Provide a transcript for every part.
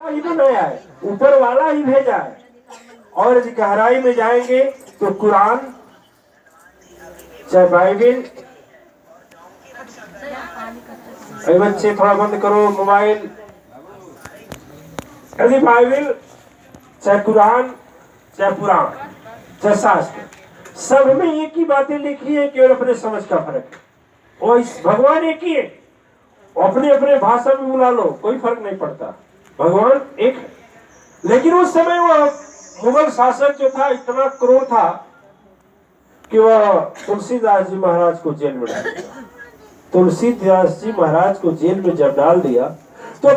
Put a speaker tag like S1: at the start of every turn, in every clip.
S1: ही बनाया है, ऊपर वाला ही भेजा है। और यदि गहराई में जाएंगे तो कुरान, चाहे बाइबिल, अरे बच्चे थोड़ा बंद करो मोबाइल, यदि बाइबिल, चाहे कुरान, चाहे पुराण, चाहे शास्त्र, सब में एक ही बातें लिखी है, केवल अपने समझ का फर्क है। और इस भगवान एक ही है, अपने अपने भाषा में बुला लो, कोई फर्क नहीं पड़ता, भगवान एक है। लेकिन उस समय वह मुगल शासक जो था इतना क्रूर था कि वह तुलसीदास जी महाराज को जेल में डाल दिया। तुलसीदास जी महाराज को जेल में जब डाल दिया तो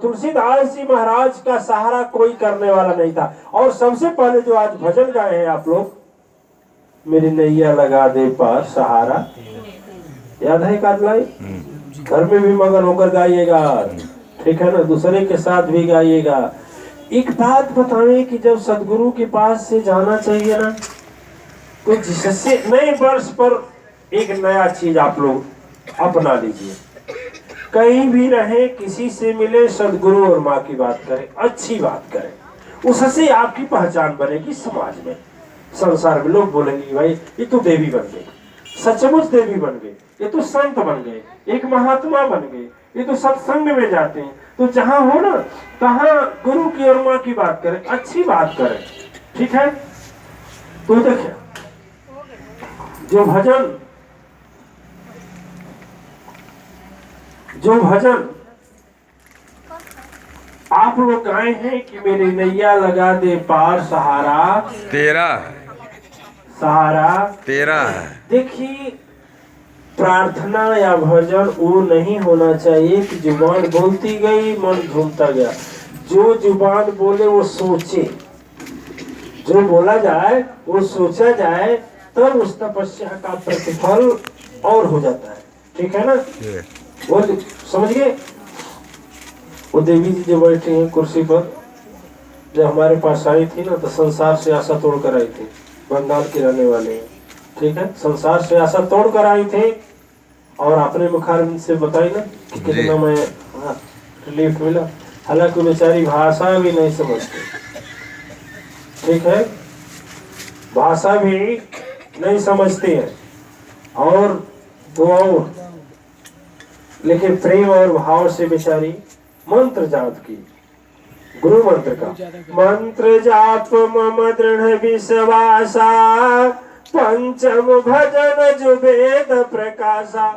S1: तुलसीदास जी महाराज का सहारा कोई करने वाला नहीं था। और सबसे पहले जो आज भजन गाए हैं आप लोग, मेरी नैया लगा दे पार सहारा, याद है कादलाई? घर में भी मगन होकर गाइएगा, ठीक है ना, दूसरे के साथ भी गाइएगा। एक बात बताएं कि जब सदगुरु के पास से जाना चाहिए ना, तो जिससे नए वर्ष पर एक नया चीज आप लोग अपना लीजिए। कहीं भी रहे, किसी से मिले, सदगुरु और माँ की बात करें, अच्छी बात करें, उससे आपकी पहचान बनेगी समाज में, संसार में। लोग बोलेंगे भाई ये तो देवी बन गई, सचमुच देवी बन गए, ये तो संत बन गए, एक महात्मा बन गए, ये तो सत्संग में जाते हैं। तो जहां हो ना तहां गुरु की और माँ की बात करें, अच्छी बात करें, ठीक है। तो देखिए जो भजन आप लोग गाए हैं कि मेरी नैया लगा दे पार सहारा
S2: तेरा,
S1: सहारा
S2: तेरा है।
S1: देखिए प्रार्थना या भजन वो नहीं होना चाहिए कि जुबान बोलती गई मन घूमता गया। जो जुबान बोले वो सोचे, जो बोला जाए वो सोचा जाए, तब उस तपस्या का प्रतिफल और हो जाता है, ठीक है ना। वो समझ गए? वो देवी जी जो बैठी हैं कुर्सी पर, जब हमारे पास आई थी ना तो संसार से आशा तोड़ कर आई थी, बंगाल के रहने वाले हैं, ठीक है। संसार से आशा तोड़ कर आई थे और अपने मुखारबिंद से बताई ना कि कितना मैं रिलीफ मिला। हालांकि बेचारी भाषा भी नहीं समझती, ठीक है, भाषा भी नहीं समझती है, और दुआओं, लेकिन प्रेम और भाव से बेचारी मंत्र जाप की, गुरु मंत्र का मंत्र जाप मम दृढ़ विश्वासा, पंचम भजन जो वेद प्रकाशा।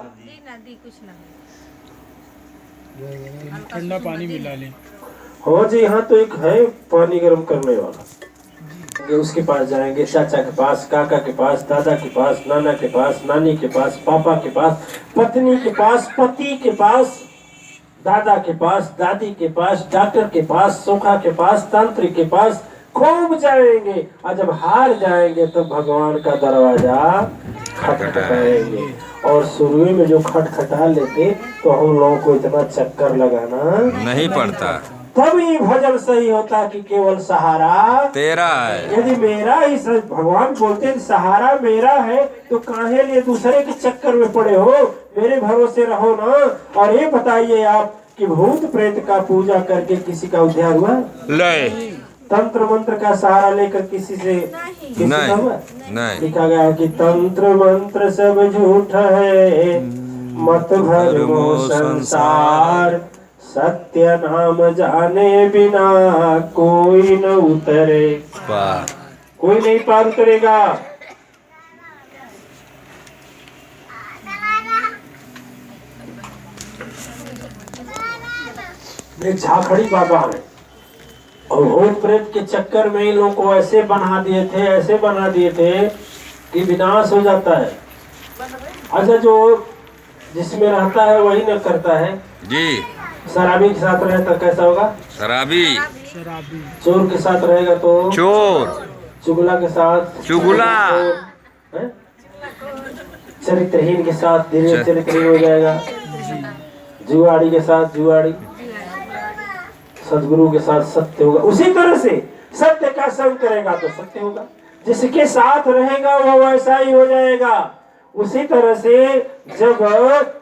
S3: ठंडा पानी मिला ले।
S1: हो जी, यहाँ तो एक है पानी गर्म करने वाला, उसके पास जाएंगे, चाचा के पास, काका के पास, दादा के पास, नाना के पास, नानी के पास, पापा के पास, पत्नी के पास, पति के पास, दादा के पास, दादी के पास, डॉक्टर के पास, सोखा के पास, तांत्रिक के पास खूब जाएंगे। और जब हार जाएंगे तो भगवान का दरवाजा खटखटाएंगे। और शुरू में जो खटखटा लेते तो हम लोगों को इतना चक्कर लगाना
S2: नहीं पड़ता,
S1: तभी भजन सही होता कि केवल सहारा
S2: तेरा है।
S1: यदि मेरा ही भगवान बोलते हैं सहारा मेरा है, तो काहे लिए दूसरे के चक्कर में पड़े हो, मेरे भरोसे रहो ना। और ये बताइए आप कि भूत प्रेत का पूजा करके किसी का उद्धार हुआ?
S2: नहीं,
S1: तंत्र मंत्र का सहारा लेकर किसी से किसी का हुआ?
S2: नहीं।
S1: लिखा गया है कि तंत्र मंत्र सब झूठ है, मत भरमो संसार, सत्य नाम जाने बिना कोई न उतरे। कोई नहीं पार उतरेगा। झाखड़ी बाबा है और भूत प्रेत के चक्कर में इन लोगों को ऐसे बना दिए थे कि विनाश हो जाता है। अच्छा, जो जिसमें रहता है वही न करता है
S2: जी।
S1: शराबी के साथ रहे तो कैसा होगा?
S2: शराबी।
S1: चोर के साथ रहेगा तो
S2: चोर।
S1: चुगला के साथ
S2: चुगला।
S1: चरित्रहीन के साथ धीरे चरित्रहीन हो जाएगा। जुआड़ी के साथ जुआड़ी, सदगुरु के साथ सत्य होगा। उसी तरह से सत्य का संग करेगा तो सत्य होगा, जिसके साथ रहेगा वो वैसा ही हो जाएगा। उसी तरह से जब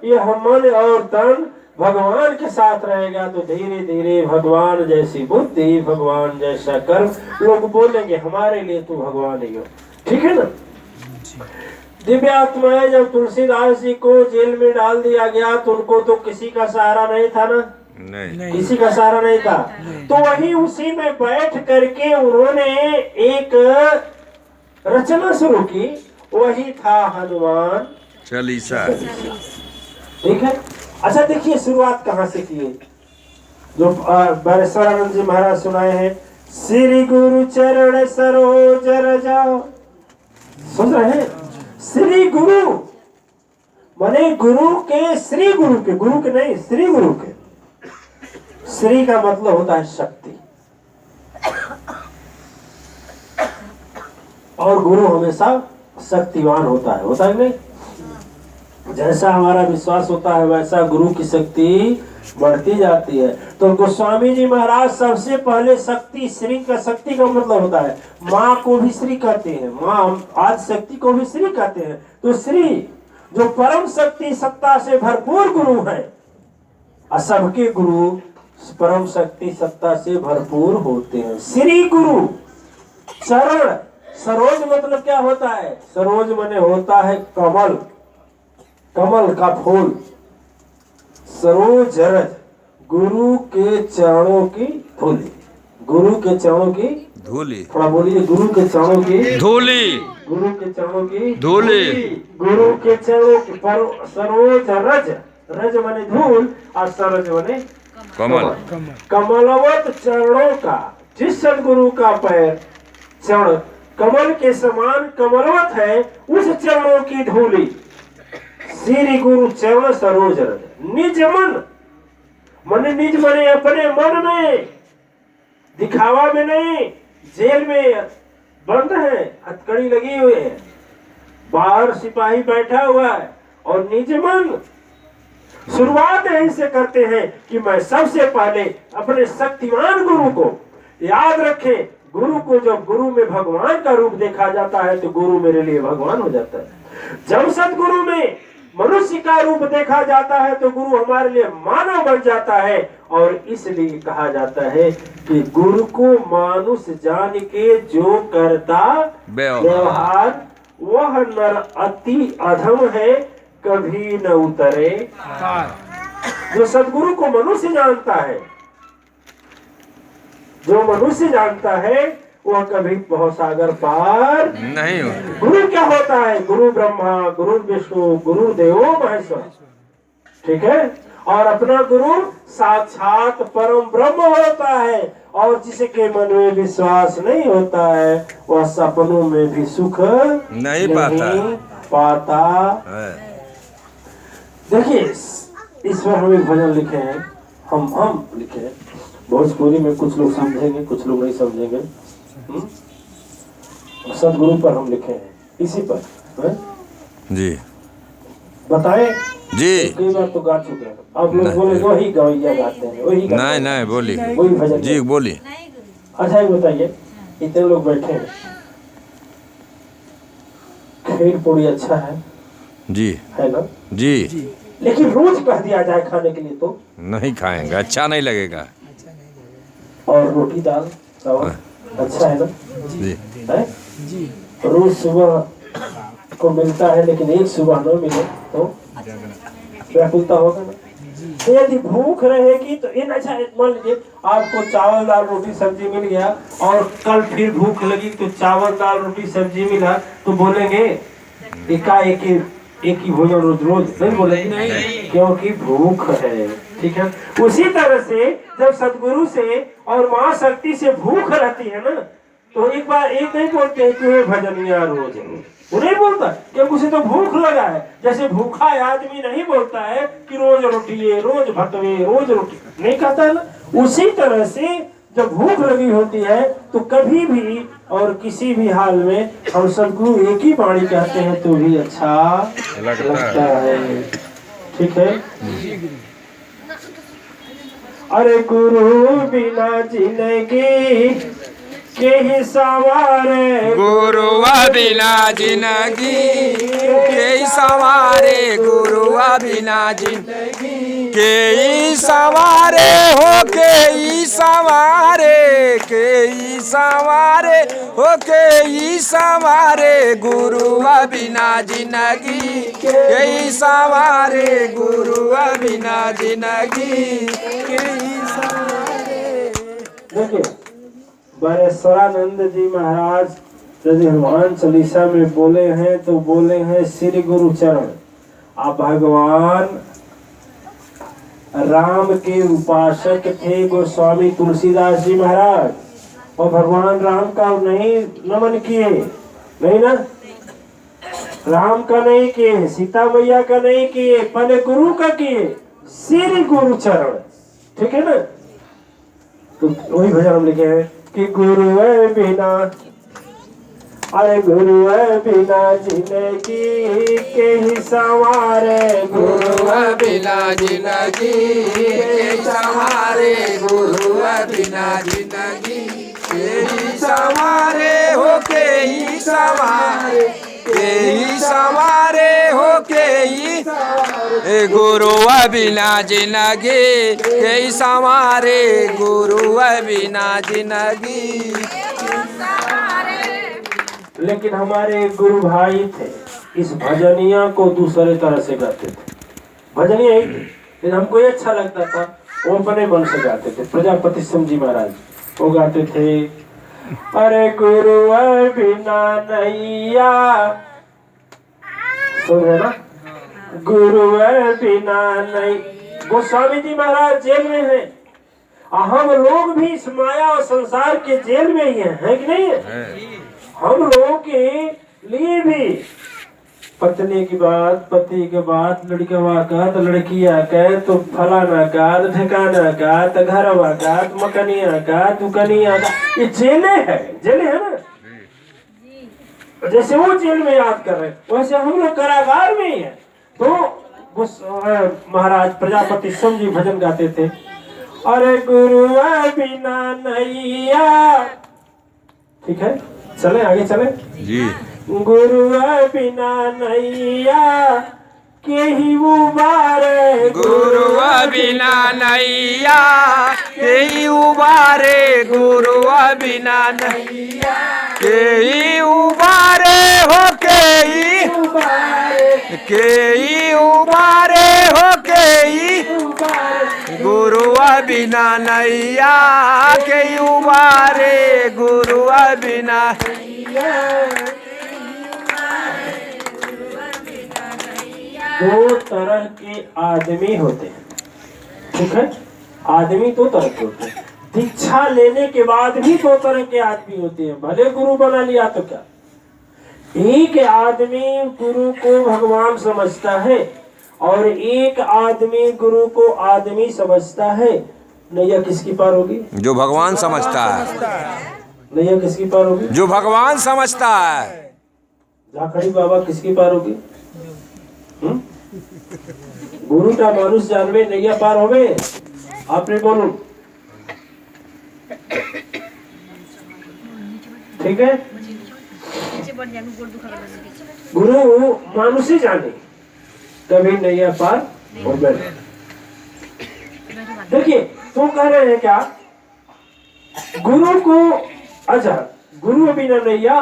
S1: यह मन और तन भगवान के साथ रहेगा तो धीरे धीरे भगवान जैसी बुद्धि, भगवान जैसा कर्म, लोग बोलेंगे हमारे लिए तू भगवान ही हो। ठीक है ना। दिव्य आत्माएं जब तुलसीदास जी को जेल में डाल दिया गया तो उनको तो किसी का सहारा नहीं था ना,
S2: नहीं।
S1: किसी का सहारा नहीं था। तो वही उसी में बैठ करके उन्होंने एक रचना शुरू की, वही था हनुमान
S2: चालीसा।
S1: ठीक है। अच्छा देखिए शुरुआत कहाँ से की है, जो बरेश्वरानंद जी महाराज सुनाए हैं, श्री गुरु चरण सरोज रजा। सुन रहे हैं, श्री गुरु माने गुरु के, श्री गुरु के, गुरु के नहीं श्री गुरु के। श्री का मतलब होता है शक्ति, और गुरु हमेशा शक्तिवान होता है नहीं। जैसा हमारा विश्वास होता है वैसा गुरु की शक्ति बढ़ती जाती है। तो गोस्वामी जी महाराज सबसे पहले शक्ति, श्री का, शक्ति का मतलब होता है माँ को भी श्री कहते हैं, माँ आज शक्ति को भी श्री कहते हैं। तो श्री जो परम शक्ति सत्ता से भरपूर गुरु है, और सबके गुरु परम शक्ति सत्ता से भरपूर होते हैं। श्री गुरु चरण, सरोज मतलब क्या होता है, सरोज माने होता है कमल, कमल का फूल। सरोज रज, गुरु के चरणों की धूली, गुरु के चरणों की
S2: धूली।
S1: थोड़ा बोलिए, गुरु के चरणों की
S2: धूली।
S1: गुरु के चरणों की
S2: धूली।
S1: गुरु के चरणों की पर सरोज रज, रज माने धूल और सरोज माने
S2: कमल।
S1: कमलवत चरणों का, जिस सदगुरु का पैर चरण कमल के समान कमलवत है, उस चरणों की धूली। श्री गुरु चरण सरोज रज, निज मन मन, निज मने अपने मन में, दिखावा में नहीं। जेल में बंद है, हथकड़ी लगी हुई है, बाहर सिपाही बैठा हुआ है, और निज मन। शुरुआत ऐसे करते हैं कि मैं सबसे पहले अपने शक्तिमान गुरु को याद रखे। गुरु को जब गुरु में भगवान का रूप देखा जाता है तो गुरु मेरे लिए भगवान हो जाता है। जब सदगुरु में मनुष्य का रूप देखा जाता है तो गुरु हमारे लिए मानव बन जाता है। और इसलिए कहा जाता है कि गुरु को मानुष जान के जो करता व्यवहार, वह नर अति अधम है, कभी न उतरे। जो सदगुरु को मनुष्य जानता है, जो मनुष्य जानता है, वह कभी भवसागर पार
S2: नहीं होता।
S1: गुरु क्या होता है, गुरु ब्रह्मा, गुरु विष्णु, गुरु देवो महेश्वर। ठीक है। और अपना गुरु साक्षात परम ब्रह्म होता है। और जिसके मन में विश्वास नहीं होता है वह सपनों में भी सुख
S2: नहीं पाता
S1: है। देखिए इस पर हम एक भजन लिखे हैं, हम लिखे हैं भोजपुरी में, कुछ लोग समझेंगे कुछ लोग नहीं समझेंगे। सदगुरु पर हम लिखे हैं, इसी पर है?
S2: जी
S1: बताएं
S2: जी।
S1: कई बार तो गा चुके हैं, आप लोग बोले वही गवैया गाते हैं, वही
S2: नहीं नहीं बोली,
S1: वही भजन
S2: जी बोली।
S1: अच्छा ये बताइए, इतने लोग बैठे हैं, खीर पूरी अच्छा है
S2: जी,
S1: है ना
S2: जी,
S1: लेकिन रोज कह दिया जाए खाने के लिए तो
S2: नहीं खाएंगे, अच्छा नहीं लगेगा।
S1: और रोटी दाल चावल अच्छा है ना
S2: जी
S1: है? रोज सुबह को मिलता है, लेकिन एक सुबह न मिले तो व्याकुलता होगा ना। तो यदि भूख रहेगी तो इन, अच्छा मान लीजिए आपको चावल दाल रोटी सब्जी मिल गया और कल फिर भूख लगी तो चावल दाल रोटी सब्जी मिला, तो बोलेंगे एक ही भोजन रोज रोज नहीं बोलेंगे, क्योंकि भूख है। ठीक है। उसी तरह से जब सदगुरु से और माँ शक्ति से भूख रहती है ना, तो एक बार एक नहीं बोलते हैं कि भजनिया रोज, वो नहीं बोलता क्योंकि उसे तो भूख लगा है। जैसे भूखा आदमी नहीं बोलता है कि रोज रोटी, रोज भटवे, रोज रोटी, नहीं कहता है ना। उसी तरह से जब भूख लगी होती है तो कभी भी और किसी भी हाल में हम सदगुरु एक ही वाणी कहते हैं तो भी अच्छा लगता है। ठीक है। अरे गुरु बिना जिंदगी के ही सवारे,
S2: गुरुआ बिना जिंदगी के ही सवारे, गुरुआ बिना जिंदगी के ई सवारे हो के ई सवारे के ई सवारे हो के ई सवारे गुरुआ बिना जिंदगी के ई सवारे गुरुआ बिना जिंदगी के ई सवारे।
S1: देखिए बरेश्वरानंद जी महाराज यदि हनुमान चालीसा में बोले हैं तो बोले हैं श्री गुरु चरण। आप भगवान राम के उपासक थे गोस्वामी तुलसीदास जी महाराज, और भगवान राम का नहीं नमन किए, नहीं ना, राम का नहीं किए, सीता मैया का नहीं किए, पहले गुरु का किए, श्री गुरु चरण। ठीक है ना। तो वही भजन हम लिखे हैं कि गुरु है बिना, अरे गुरु है बिना जिंदगी के ही सवारे,
S2: गुरु बिना जिंदगी के सवारे गुरु बिना जिंदगी के ही सवारे हो के ही सवारे के ही सवारे हो के ही गुरु बिना जिंदगी के ही सवारे गुरु बिना जिंदगी।
S1: लेकिन हमारे गुरु भाई थे, इस भजनिया को दूसरे तरह से गाते थे। भजनिया ही थे, लेकिन हमको ये अच्छा लगता था, वो अपने मन से गाते थे। प्रजापति सिंह जी महाराज वो गाते थे, अरे गुरु बिना नैया, सुन रहे ना, गुरु बिना नहीं। गोस्वामी जी महाराज जेल में हैं, हम लोग भी इस माया और संसार के जेल में ही हैं कि नहीं है? हम लोगों के लिए भी पत्नी की बात, पति के बात, लड़कवा का तो लड़किया का, तो फलाना का, तो ठिकाना का, तो घरवा का, तो मकनिया का, दुकनिया का, ये जेले है, जेले है ना। जैसे वो जेल में याद कर रहे हैं वैसे हम लोग कारागार में ही है। तो महाराज प्रजापति सिंह जी भजन गाते थे, अरे गुरु बिना नैया। ठीक है, चले आगे चले
S2: जी।
S1: गुरु बिना नैया के ही उबारे,
S2: गुरु बिना नैया के ही उबारे गुरु बिना नैया के ही उबारे हो के ही उबारे हो के ही गुरु बिना नैया के ही उबारे गुरु बिना।
S1: दो तरह के आदमी होते हैं। ठीक है, आदमी दो तरह के होते हैं। दीक्षा लेने के बाद भी दो तरह के आदमी होते हैं, भले गुरु बना लिया तो क्या। एक आदमी गुरु को भगवान समझता है और एक आदमी गुरु को आदमी समझता है। नैया किसकी पार होगी?
S2: जो भगवान समझता है।
S1: नैया किसकी पार होगी?
S2: जो भगवान समझता है।
S1: झाखड़ी बाबा किसकी पार होगी? गुरु का मानुष जानवे नैया पार होवे। आपने बोलो ठीक है। गुरु मानुष ही जाने तभी नैया पार हो गए। देखिए तो कह रहे हैं क्या, गुरु को, अच्छा गुरु बिना नैया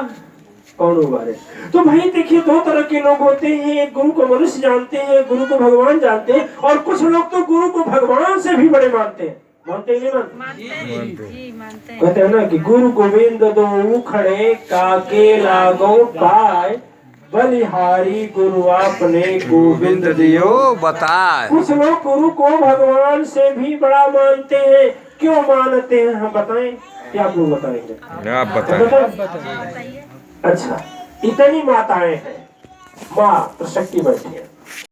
S1: कौन उबारे। तो भाई देखिए दो तरह के लोग होते हैं, एक गुरु को मनुष्य जानते हैं, गुरु को भगवान जानते हैं, और कुछ लोग तो गुरु को भगवान से भी बड़े मानते हैं। मानते हैं मानते कहते हैं ना कि गुरु गोविंद दो खड़े काके लागो पाए, बलिहारी गुरु आपने गोविंद दियो
S2: बताए।
S1: कुछ लोग गुरु को भगवान से भी बड़ा मानते हैं। क्यों मानते हैं हम बताएं क्या आप लोग बताएंगे?
S2: आप बताएं।
S1: अच्छा, इतनी माताएं हैं, माँ तो शक्ति बैठी है।